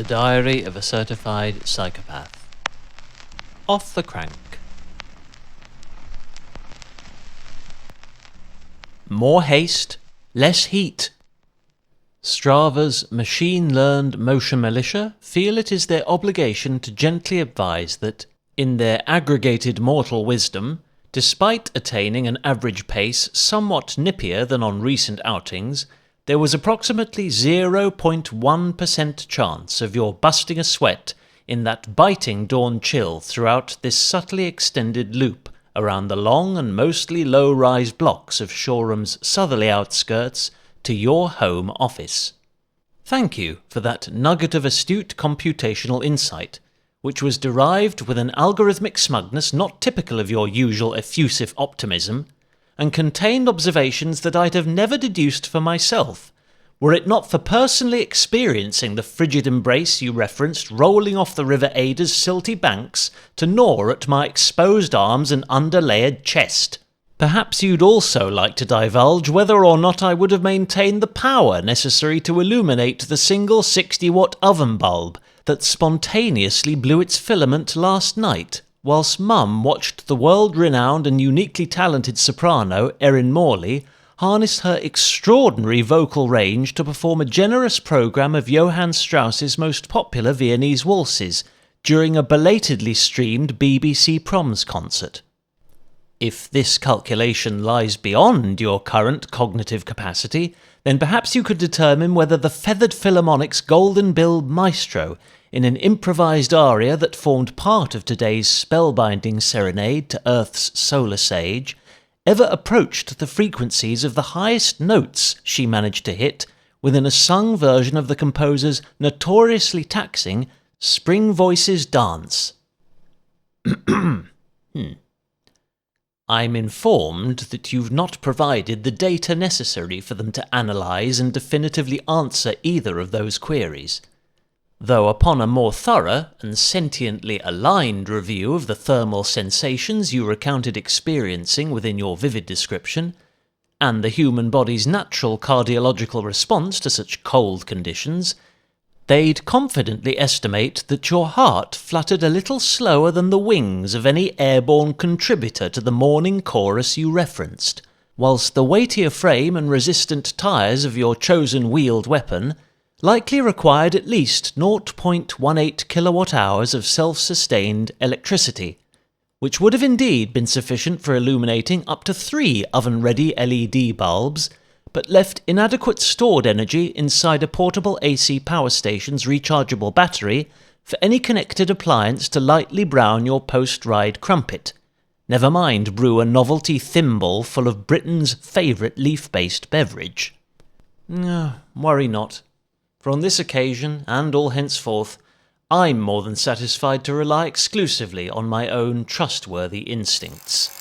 The Diary of a Certified Psychopath. Off the crank. More haste, less heat. Strava's machine-learned motion militia feel it is their obligation to gently advise that, in their aggregated mortal wisdom, despite attaining an average pace somewhat nippier than on recent outings, there was approximately 0.1% chance of your busting a sweat in that biting dawn chill throughout this subtly extended loop around the long and mostly low-rise blocks of Shoreham's southerly outskirts to your home office. Thank you for that nugget of astute computational insight, which was derived with an algorithmic smugness not typical of your usual effusive optimism, and contained observations that I'd have never deduced for myself, were it not for personally experiencing the frigid embrace you referenced rolling off the River Ada's silty banks to gnaw at my exposed arms and underlayered chest. Perhaps you'd also like to divulge whether or not I would have maintained the power necessary to illuminate the single 60-watt oven bulb that spontaneously blew its filament last night, whilst Mum watched the world-renowned and uniquely talented soprano Erin Morley harness her extraordinary vocal range to perform a generous programme of Johann Strauss's most popular Viennese waltzes during a belatedly streamed BBC Proms concert. If this calculation lies beyond your current cognitive capacity, then perhaps you could determine whether the Feathered Philharmonic's golden-billed maestro in an improvised aria that formed part of today's spellbinding serenade to Earth's solar sage ever approached the frequencies of the highest notes she managed to hit within a sung version of the composer's notoriously taxing Spring Voices Dance. I'm informed that you've not provided the data necessary for them to analyse and definitively answer either of those queries, though upon a more thorough and sentiently aligned review of the thermal sensations you recounted experiencing within your vivid description, and the human body's natural cardiological response to such cold conditions, they'd confidently estimate that your heart fluttered a little slower than the wings of any airborne contributor to the morning chorus you referenced, whilst the weightier frame and resistant tyres of your chosen wheeled weapon likely required at least 0.18 kilowatt-hours of self-sustained electricity, which would have indeed been sufficient for illuminating up to 3 oven-ready LED bulbs, but left inadequate stored energy inside a portable AC power station's rechargeable battery for any connected appliance to lightly brown your post-ride crumpet. Never mind brew a novelty thimble full of Britain's favourite leaf-based beverage. Worry not, for on this occasion, and all henceforth, I'm more than satisfied to rely exclusively on my own trustworthy instincts.